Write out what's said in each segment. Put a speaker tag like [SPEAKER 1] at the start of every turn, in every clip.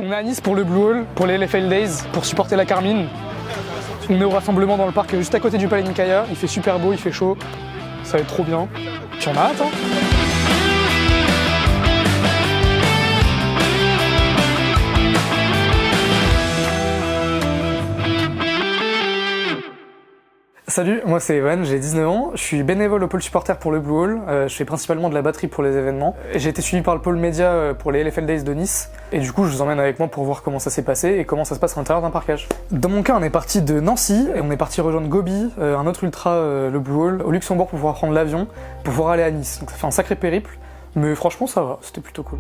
[SPEAKER 1] On est à Nice pour le Blue Hall, pour les LFL Days, pour supporter la Carmine. On est au rassemblement dans le parc juste à côté du Palais Nicaïa. Il fait super beau, il fait chaud. Ça va être trop bien. Puis on a hâte, hein. Salut, moi c'est Evan, j'ai 19 ans, je suis bénévole au pôle supporter pour le Blue Hall, je fais principalement de la batterie pour les événements. J'ai été suivi par le pôle média pour les LFL Days de Nice, et du coup je vous emmène avec moi pour voir comment ça s'est passé et comment ça se passe à l'intérieur d'un parkage. Dans mon cas, on est parti de Nancy, et on est parti rejoindre Gobi, un autre ultra, le Blue Hall, au Luxembourg pour pouvoir prendre l'avion, pour pouvoir aller à Nice. Donc ça fait un sacré périple, mais franchement ça va, c'était plutôt cool.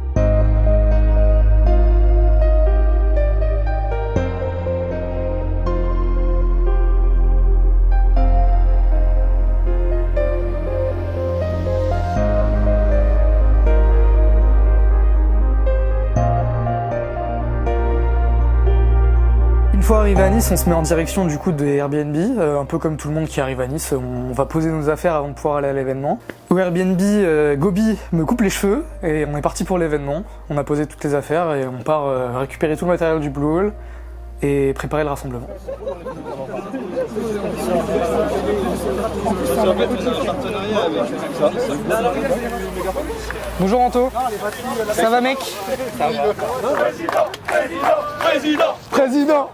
[SPEAKER 1] Une fois arrivé à Nice, on se met en direction du coup des Airbnb, un peu comme tout le monde qui arrive à Nice, on va poser nos affaires avant de pouvoir aller à l'événement. Au Airbnb, Gobi me coupe les cheveux et on est parti pour l'événement. On a posé toutes les affaires et on part récupérer tout le matériel du Blue Hall et préparer le rassemblement. Bonjour Anto, ça va mec? Président.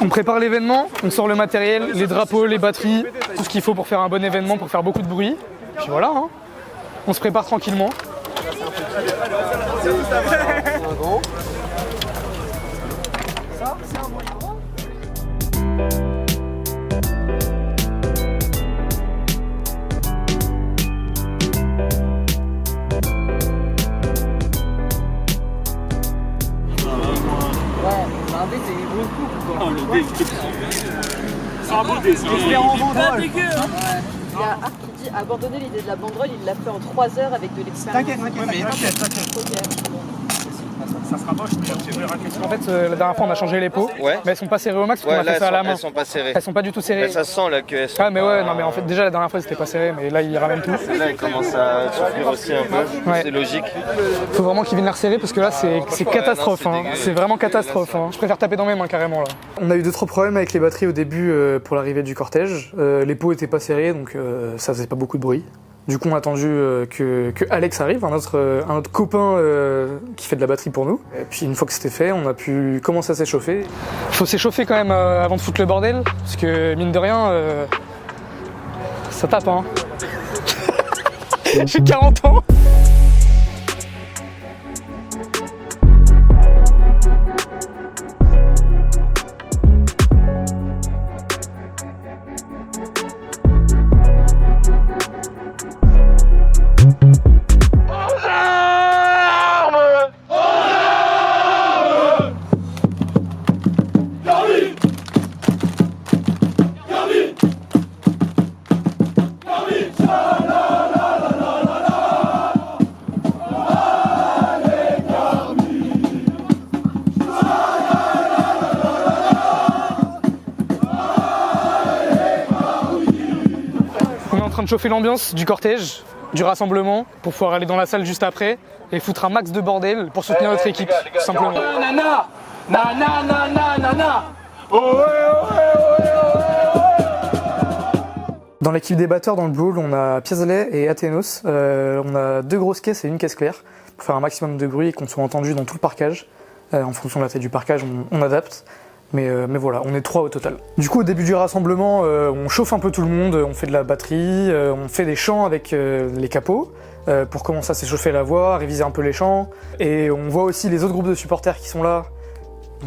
[SPEAKER 1] On prépare l'événement, on sort le matériel, les drapeaux, les batteries, tout ce qu'il faut pour faire un bon événement, pour faire beaucoup de bruit. Puis voilà, hein. On se prépare tranquillement.
[SPEAKER 2] C'est un beau dé, c'est un banderole.
[SPEAKER 3] Il y a Art qui dit abandonner l'idée de la banderole, il l'a fait en 3 heures avec de l'expérience.
[SPEAKER 2] T'inquiète. Ça se rapproche, mais tu verras question.
[SPEAKER 1] En fait, la dernière fois on a changé les pots,
[SPEAKER 4] Ouais.
[SPEAKER 1] mais elles sont pas serrées au max parce qu'on a fait ça à la main.
[SPEAKER 4] Elles sont pas serrées.
[SPEAKER 1] Elles sont pas du tout serrées.
[SPEAKER 4] Là, ça sent là qu'elles sont.
[SPEAKER 1] Ah mais ouais, non mais en fait déjà la dernière fois c'était pas serré, mais là il ramène tout.
[SPEAKER 4] Là, elles commencent à souffrir aussi un peu.
[SPEAKER 1] Ouais.
[SPEAKER 4] C'est logique.
[SPEAKER 1] Faut vraiment qu'ils viennent la resserrer parce que là c'est catastrophe,
[SPEAKER 4] non, c'est
[SPEAKER 1] hein.
[SPEAKER 4] dégueu.
[SPEAKER 1] C'est vraiment catastrophe, hein. Je préfère taper dans mes mains carrément là. On a eu 2-3 problèmes avec les batteries au début pour l'arrivée du cortège. Les pots étaient pas serrés donc ça faisait pas beaucoup de bruit. Du coup on a attendu que Alex arrive, un autre copain qui fait de la batterie pour nous. Et puis une fois que c'était fait, on a pu commencer à s'échauffer. Faut s'échauffer quand même avant de foutre le bordel, parce que mine de rien, ça tape hein. J'ai 40 ans. On est en train de chauffer l'ambiance du cortège, du rassemblement, pour pouvoir aller dans la salle juste après et foutre un max de bordel pour soutenir notre équipe, tout simplement.
[SPEAKER 2] Nana.
[SPEAKER 1] Dans l'équipe des batteurs dans le Blue Hall, on a Piazzalet et Athénos. On a 2 grosses caisses et une caisse claire pour faire un maximum de bruit et qu'on soit entendu dans tout le parkage. En fonction de la taille du parkage, on adapte. Mais voilà, on est 3 au total. Du coup, au début du rassemblement, on chauffe un peu tout le monde, on fait de la batterie, on fait des chants avec les capots pour commencer à s'échauffer la voix, réviser un peu les chants. Et on voit aussi les autres groupes de supporters qui sont là.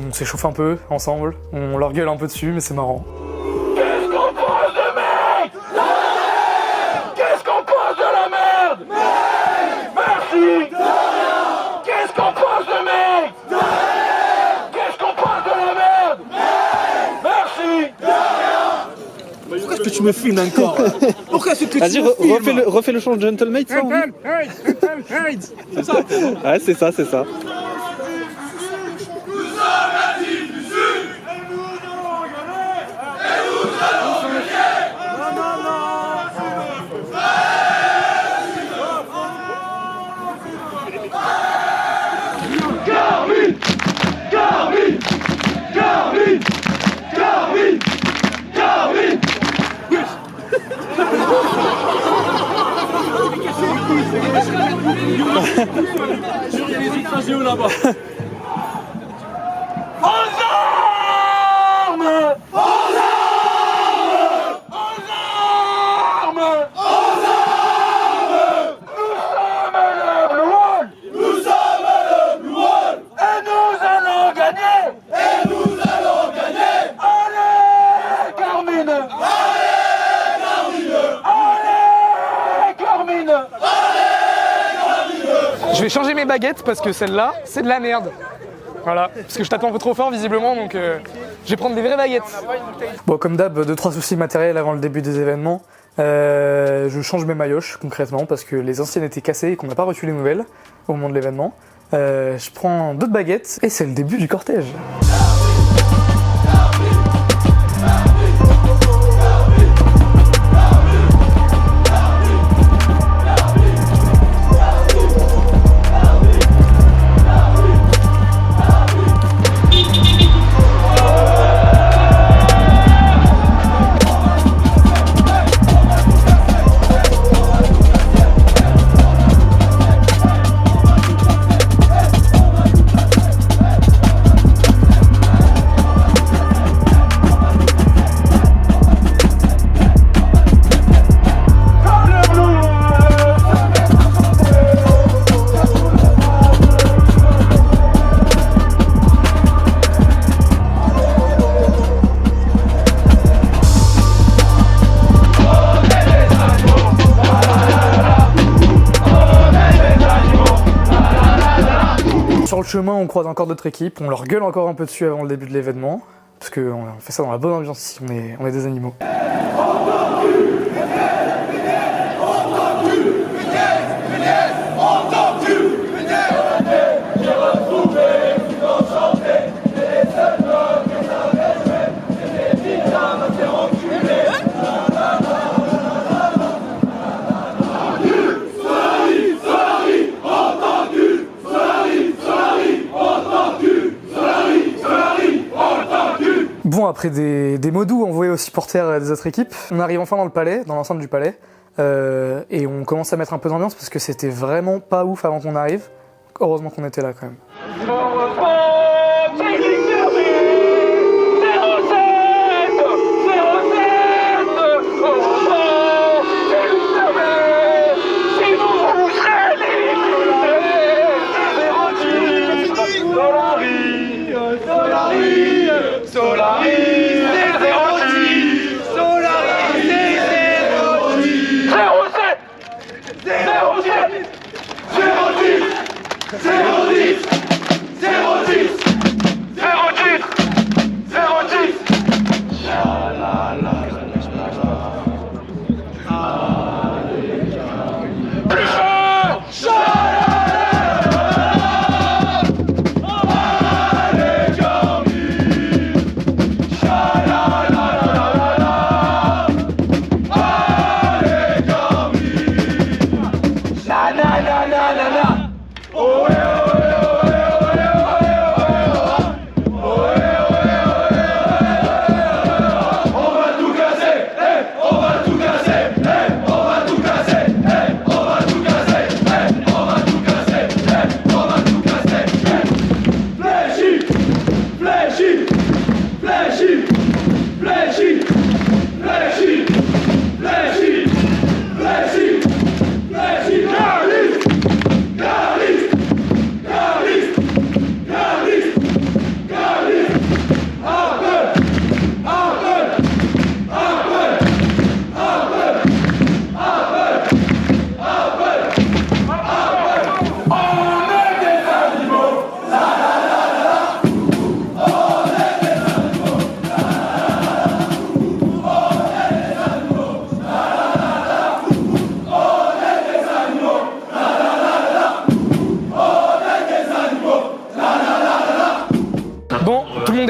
[SPEAKER 1] On s'échauffe un peu ensemble, on leur gueule un peu dessus, mais c'est marrant.
[SPEAKER 2] Qu'est-ce qu'on pense de merde? Qu'est-ce qu'on pense de la merde? Merci. Qu'est-ce qu'on pense de merde? Qu'est-ce qu'on pense de la merde? Merci. Pourquoi est-ce que tu me filmes encore? Pourquoi est-ce que tu me filmes?
[SPEAKER 5] Vas-y, refais le chant de Gentlemate, ça.
[SPEAKER 2] C'est ça.
[SPEAKER 5] Ouais, c'est ça, c'est ça.
[SPEAKER 2] Il y a les ultra géo là-bas. Aux armes! Aux armes! Aux armes! Aux armes! Nous sommes le Blue Wall! Et nous allons gagner! Et nous allons gagner! Allez, Carmine! Allez, Carmine! Allez, Carmine!
[SPEAKER 1] Je vais changer mes baguettes parce que celle-là, c'est de la merde. Voilà, parce que je tape un peu trop fort visiblement, donc je vais prendre des vraies baguettes. Bon, comme d'hab, 2-3 soucis matériels avant le début des événements. Je change mes maillotches concrètement parce que les anciennes étaient cassées et qu'on n'a pas reçu les nouvelles au moment de l'événement. Je prends d'autres baguettes et c'est le début du cortège. Sur le chemin, on croise encore d'autres équipes, on leur gueule encore un peu dessus avant le début de l'événement, parce qu'on fait ça dans la bonne ambiance ici, on est des animaux. Bon, après des mots doux envoyés aux supporters des autres équipes, on arrive enfin dans le palais, dans l'enceinte du palais, et on commence à mettre un peu d'ambiance parce que c'était vraiment pas ouf avant qu'on arrive. Heureusement qu'on était là quand même.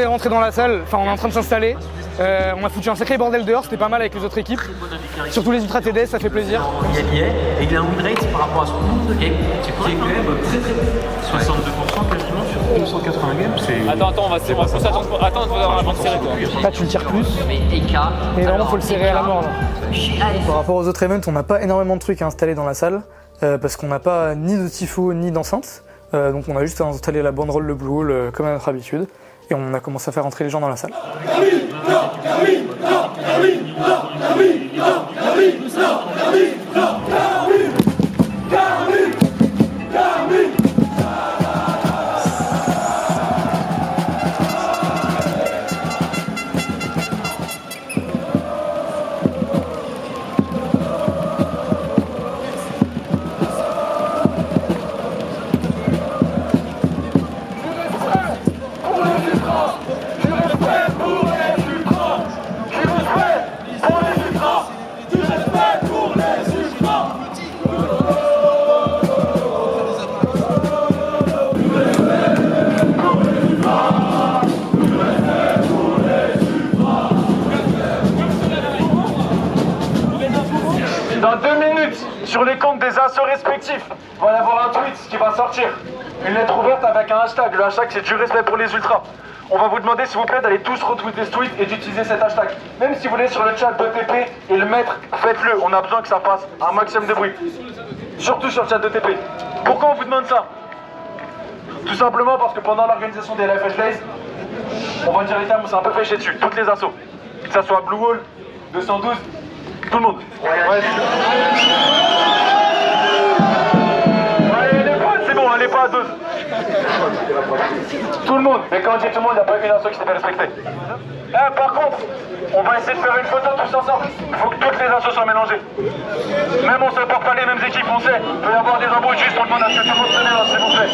[SPEAKER 1] Rentré dans la salle, enfin on est en train de s'installer. On a foutu un sacré bordel dehors, c'était pas mal avec les autres équipes. Surtout les Ultra TDS, ça fait plaisir.
[SPEAKER 6] Il y est et il a un win rate par rapport à son nombre de games qui est quand même très très bon. 62% quasiment sur 280 games, c'est...
[SPEAKER 7] Attends, on va s'attendre. Attends, avant de serrer.
[SPEAKER 1] Là tu le tires plus. Et vraiment faut le serrer à la mort là. Par rapport aux autres events, on n'a pas énormément de trucs à installer dans la salle. parce qu'on n'a pas ni de tifo ni d'enceinte. Donc on a juste installé la banderole, le Blue Hall comme à notre habitude, et on a commencé à faire entrer les gens dans la salle.
[SPEAKER 2] Dans 2 minutes, sur les comptes des assos respectifs, il va y avoir un tweet qui va sortir. Une lettre ouverte avec un hashtag. Le hashtag, c'est du respect pour les ultras. On va vous demander, s'il vous plaît, d'aller tous retweeter ce tweet et d'utiliser cet hashtag. Même si vous voulez sur le chat de TP et le mettre, faites-le. On a besoin que ça fasse un maximum de bruit. Surtout sur le chat de TP. Pourquoi on vous demande ça? Tout simplement parce que pendant l'organisation des LFH Days, on va dire les termes où c'est un peu fait chier dessus. Toutes les assos. Que ça soit Blue Hall, 212, tout le monde. Ouais, les potes, c'est bon, allez pas à 12. Tout le monde. Mais quand on dit tout le monde, il n'y a pas une asso qui s'est fait respecter. Par contre, on va essayer de faire une photo tous ensemble. Il faut que toutes les assos soient mélangées. Même on ne supporte pas les mêmes équipes, on sait. Il peut y avoir des embrouilles, juste on demande à ce que tout le monde se mélange, s'il vous plaît.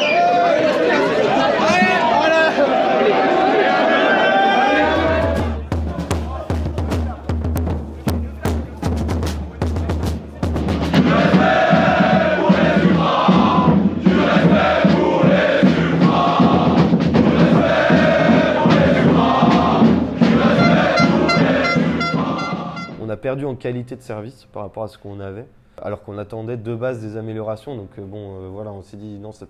[SPEAKER 8] On a perdu en qualité de service par rapport à ce qu'on avait, alors qu'on attendait de base des améliorations. Donc voilà, on s'est dit non, ça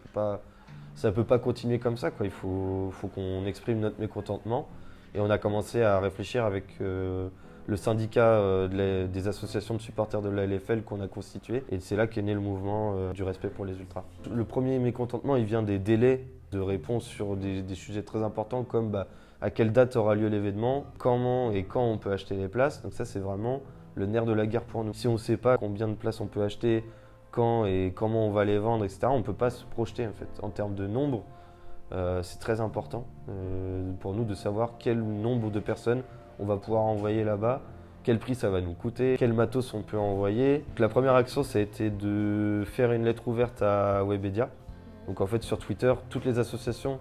[SPEAKER 8] peut pas continuer comme ça, quoi. Il faut qu'on exprime notre mécontentement. Et on a commencé à réfléchir avec le syndicat des associations de supporters de la LFL qu'on a constitué. Et c'est là qu'est né le mouvement du respect pour les ultras. Le premier mécontentement, il vient des délais de réponse sur des sujets très importants comme à quelle date aura lieu l'événement, comment et quand on peut acheter les places. Donc ça, c'est vraiment le nerf de la guerre pour nous. Si on ne sait pas combien de places on peut acheter, quand et comment on va les vendre, etc., on ne peut pas se projeter en fait. En termes de nombre, c'est très important pour nous de savoir quel nombre de personnes on va pouvoir envoyer là-bas, quel prix ça va nous coûter, quel matos on peut envoyer. Donc, la première action, ça a été de faire une lettre ouverte à Webedia. Donc en fait, sur Twitter, toutes les associations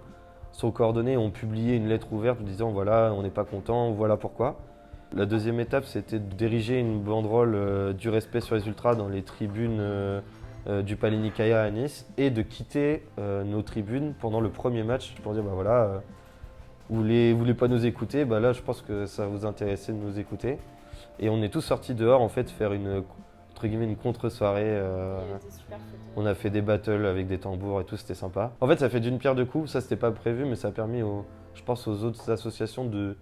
[SPEAKER 8] sont coordonnées et ont publié une lettre ouverte disant voilà, on n'est pas content, voilà pourquoi. La deuxième étape, c'était d'ériger une banderole du respect sur les ultras dans les tribunes du Palais Nicaïa à Nice et de quitter nos tribunes pendant le premier match pour dire voilà, vous voulez pas nous écouter, là je pense que ça vous intéressait de nous écouter. Et on est tous sortis dehors en fait faire une contre-soirée. On a fait des battles avec des tambours et tout, c'était sympa. En fait, ça fait d'une pierre deux coups, ça c'était pas prévu, mais ça a permis je pense aux autres associations de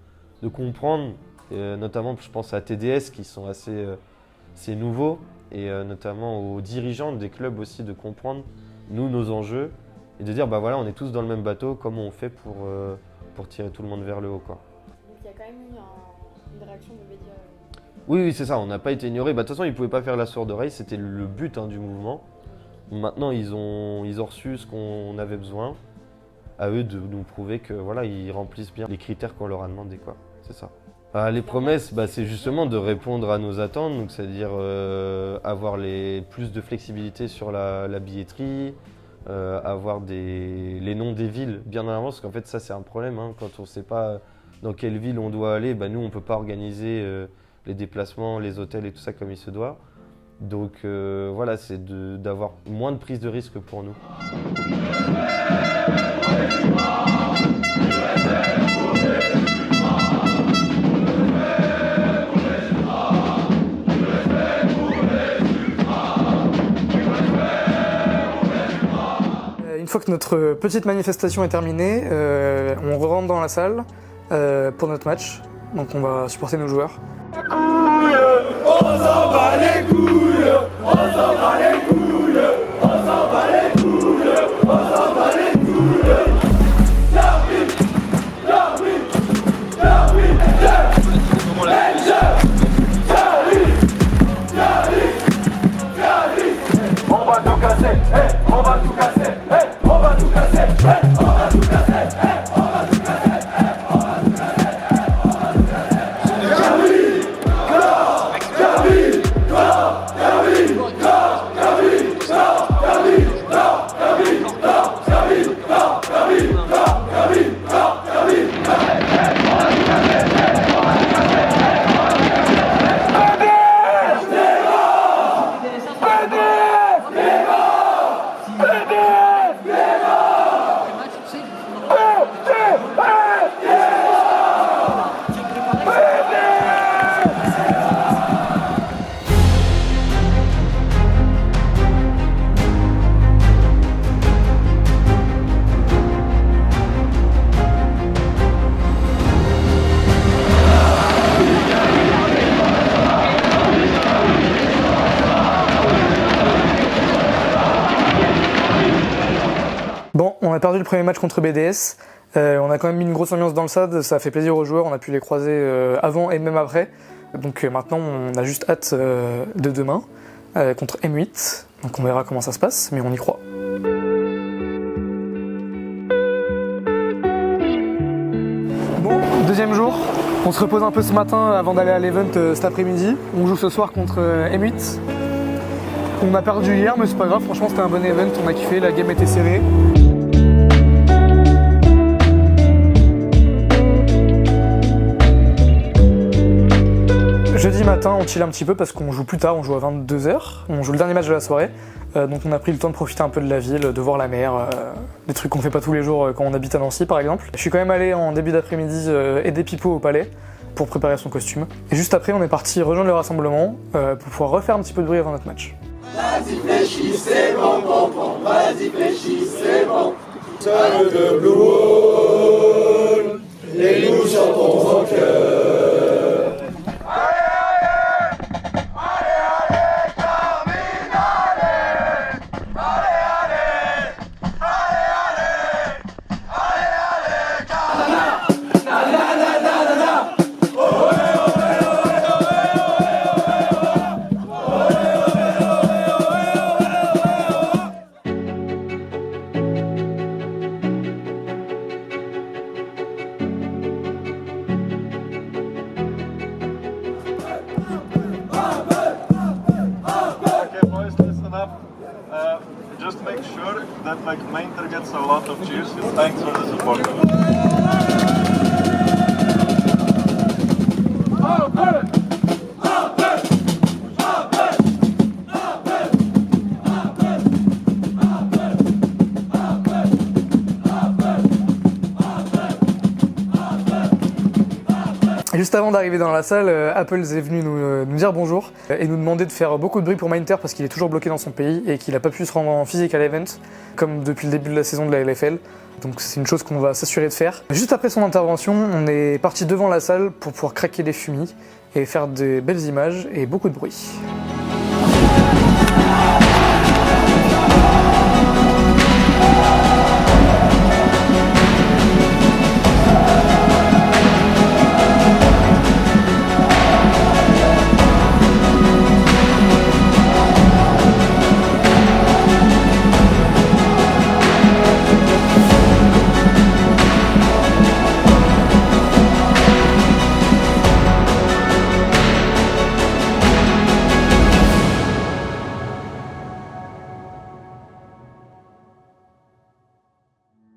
[SPEAKER 8] comprendre, notamment je pense à TDS qui sont assez nouveaux, et notamment aux dirigeants des clubs aussi de comprendre nos enjeux et de dire voilà, on est tous dans le même bateau, comment on fait pour tirer tout le monde vers le haut, quoi.
[SPEAKER 3] Donc il y a quand même eu une réaction de médias.
[SPEAKER 8] Oui, c'est ça, on n'a pas été ignorés. De toute façon, ils ne pouvaient pas faire la sourde oreille, c'était le but du mouvement. Maintenant, ils ont reçu ce qu'on avait besoin. À eux de nous prouver que voilà, ils remplissent bien les critères qu'on leur a demandé, quoi. C'est ça. Les promesses, c'est justement de répondre à nos attentes, donc c'est-à-dire avoir plus de flexibilité sur la billetterie, avoir les noms des villes bien en avance, parce qu'en fait ça c'est un problème, quand on ne sait pas dans quelle ville on doit aller, nous on ne peut pas organiser les déplacements, les hôtels et tout ça comme il se doit. Donc voilà, c'est d'avoir moins de prise de risque pour nous.
[SPEAKER 1] Une fois que notre petite manifestation est terminée, on rentre dans la salle pour notre match. Donc on va supporter nos joueurs.
[SPEAKER 2] On s'en bat les couilles, on s'en bat les couilles. On va tout casser, hey, on va tout casser, hey, on va tout casser, hey, on va tout casser, hey, on va tout casser, hey, on va tout casser, hey, on va tout casser. Derby, derby, derby,
[SPEAKER 1] Bon, on a perdu le premier match contre BDS. On a quand même mis une grosse ambiance dans le stade, ça a fait plaisir aux joueurs, on a pu les croiser avant et même après. Donc maintenant, on a juste hâte de demain contre M8. Donc on verra comment ça se passe, mais on y croit. Bon, deuxième jour. On se repose un peu ce matin avant d'aller à l'event cet après-midi. On joue ce soir contre M8. On a perdu hier, mais c'est pas grave, franchement c'était un bon event, on a kiffé, la game était serrée. Jeudi matin, on chill un petit peu parce qu'on joue plus tard, on joue à 22h, on joue le dernier match de la soirée. Donc on a pris le temps de profiter un peu de la ville, de voir la mer, des trucs qu'on fait pas tous les jours quand on habite à Nancy par exemple. Je suis quand même allé en début d'après-midi aider Pipo au palais pour préparer son costume. Et juste après, on est parti rejoindre le rassemblement pour pouvoir refaire un petit peu de bruit avant notre match.
[SPEAKER 2] Vas-y fléchis, c'est bon, bon, bon. Vas-y fléchis, c'est bon. Seul de Blue Wall, et nous chantons en cœur. Allez, allez, allez, allez, Carmine, allez. Allez, allez, allez, allez, allez, Carmine. Na, na, na, na, na, na. Oh, oh, oh, oh.
[SPEAKER 9] Just make sure that like Mainter gets a lot of cheers. Thanks for the support.
[SPEAKER 1] Juste avant d'arriver dans la salle, Apples est venu nous dire bonjour et nous demander de faire beaucoup de bruit pour Mainter parce qu'il est toujours bloqué dans son pays et qu'il n'a pas pu se rendre en physique à l'event, comme depuis le début de la saison de la LFL. Donc c'est une chose qu'on va s'assurer de faire. Juste après son intervention, on est parti devant la salle pour pouvoir craquer les fumis et faire de belles images et beaucoup de bruit.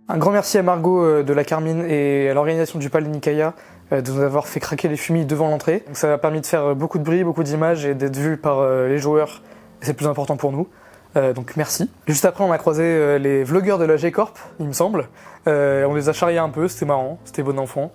[SPEAKER 1] Un grand merci à Margot de la Carmine et à l'organisation du Palais Nicaïa de nous avoir fait craquer les fumis devant l'entrée. Donc ça a permis de faire beaucoup de bruit, beaucoup d'images et d'être vu par les joueurs. Et c'est le plus important pour nous. Donc merci. Juste après, on a croisé les vlogueurs de la G-Corp, il me semble. On les a charriés un peu, c'était marrant, c'était bon enfant.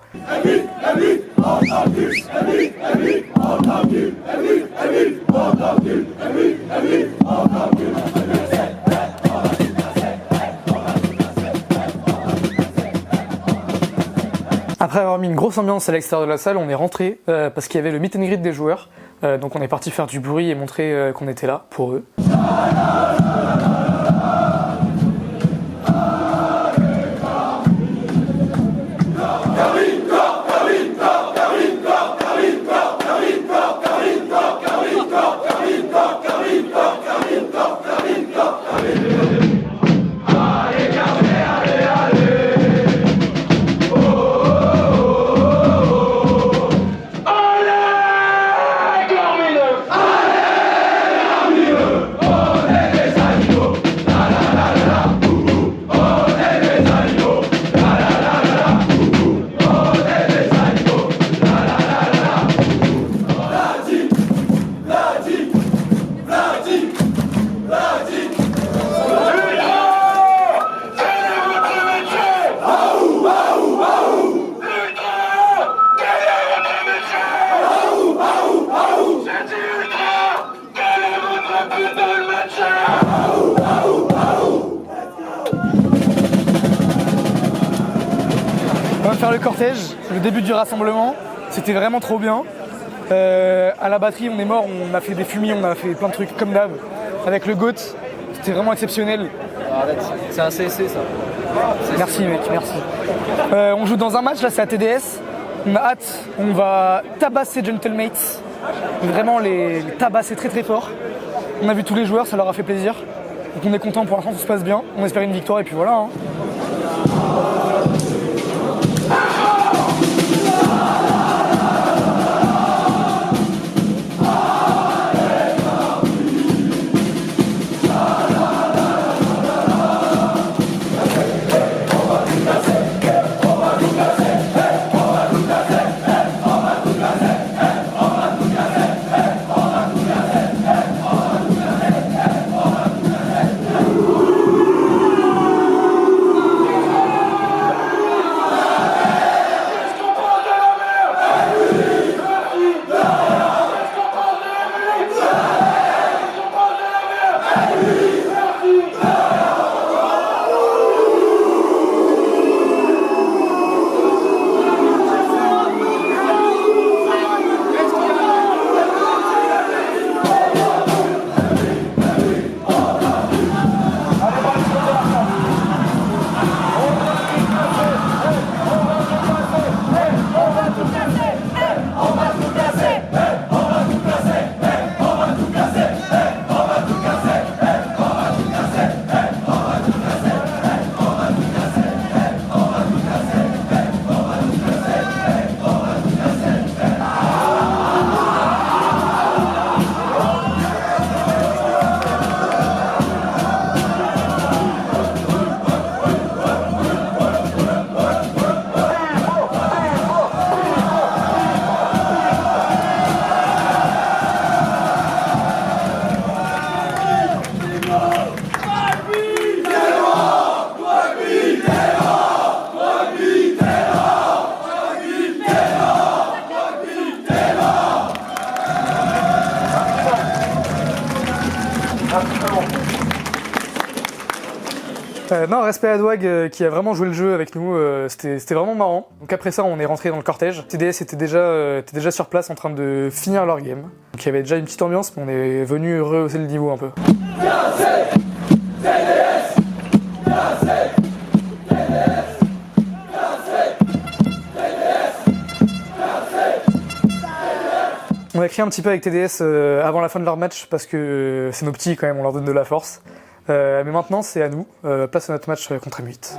[SPEAKER 1] Après avoir mis une grosse ambiance à l'extérieur de la salle, on est rentré parce qu'il y avait le meet and greet des joueurs. Donc on est parti faire du bruit et montrer qu'on était là pour eux. On va faire le cortège, le début du rassemblement. C'était vraiment trop bien. À la batterie, on est mort, on a fait des fumis, on a fait plein de trucs comme d'hab. Avec le GOAT, c'était vraiment exceptionnel.
[SPEAKER 10] Arrête, c'est un CSC ça.
[SPEAKER 1] Merci mec, merci. On joue dans un match, là c'est à TDS. On a hâte, on va tabasser Gentlemates. Vraiment les tabasser très très fort. On a vu tous les joueurs, ça leur a fait plaisir. Donc on est content, pour l'instant tout se passe bien. On espère une victoire et puis voilà. Hein. Non, respect à Dwag qui a vraiment joué le jeu avec nous, c'était vraiment marrant. Donc après ça, on est rentré dans le cortège. TDS était déjà sur place en train de finir leur game. Donc il y avait déjà une petite ambiance, mais on est venu rehausser le niveau un peu. On a crié un petit peu avec TDS avant la fin de leur match parce que c'est nos petits quand même, on leur donne de la force. Mais maintenant c'est à nous, place à notre match contre M8.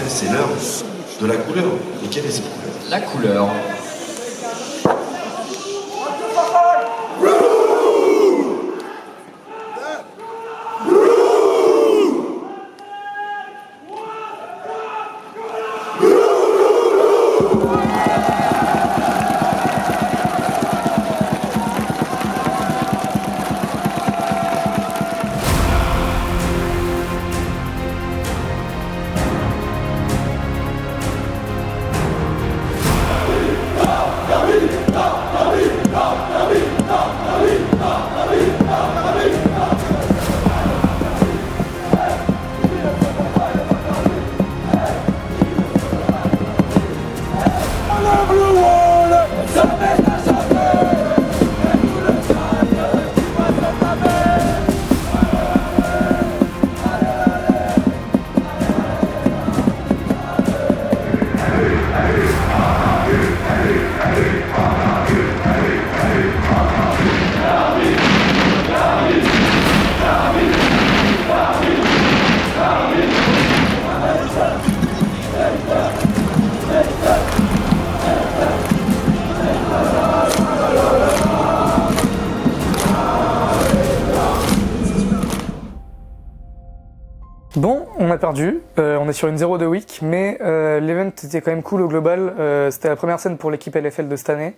[SPEAKER 11] C'est l'heure de la couleur. Et quelle est cette couleur?
[SPEAKER 10] La couleur. Bon, on a perdu, on est sur une 0-2 week, mais l'event était quand même cool au global. C'était la première scène pour l'équipe LFL de cette année.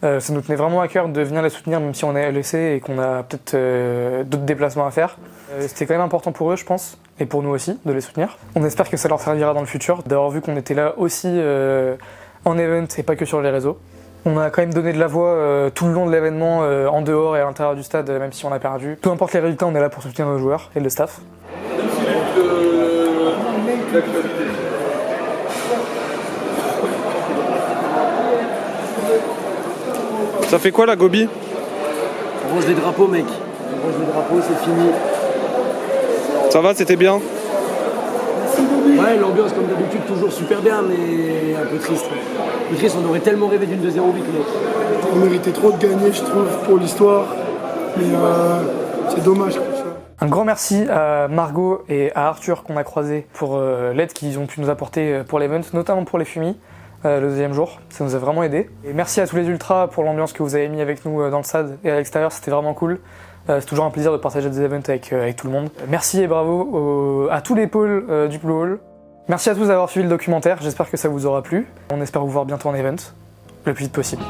[SPEAKER 10] Ça nous tenait vraiment à cœur de venir les soutenir, même si on est LEC et qu'on a peut-être d'autres déplacements à faire. C'était quand même important pour eux, je pense, et pour nous aussi, de les soutenir. On espère que ça leur servira dans le futur, d'avoir vu qu'on était là aussi en event et pas que sur les réseaux.
[SPEAKER 1] On a quand même donné de la voix tout le long de l'événement, en dehors et à l'intérieur du stade, même si on a perdu. Peu importe les résultats, on est là pour soutenir nos joueurs et le staff.
[SPEAKER 5] Ça fait quoi la Gobi?
[SPEAKER 12] On range les drapeaux, mec. On range les drapeaux, c'est fini.
[SPEAKER 5] Ça va, c'était bien?
[SPEAKER 12] Ouais, l'ambiance comme d'habitude, toujours super bien, mais un peu triste. Un peu triste, on aurait tellement rêvé d'une 2-0 vite, mec.
[SPEAKER 13] On méritait trop de gagner, je trouve, pour l'histoire. Mais c'est dommage pour ça.
[SPEAKER 1] Un grand merci à Margot et à Arthur qu'on a croisés pour l'aide qu'ils ont pu nous apporter pour l'event, notamment pour les fumis. Le deuxième jour, ça nous a vraiment aidé. Et merci à tous les ultras pour l'ambiance que vous avez mis avec nous dans le stade et à l'extérieur, c'était vraiment cool. C'est toujours un plaisir de partager des events avec tout le monde. Merci et bravo à tous les pôles du Blue Hall. Merci à tous d'avoir suivi le documentaire, j'espère que ça vous aura plu. On espère vous voir bientôt en event, le plus vite possible.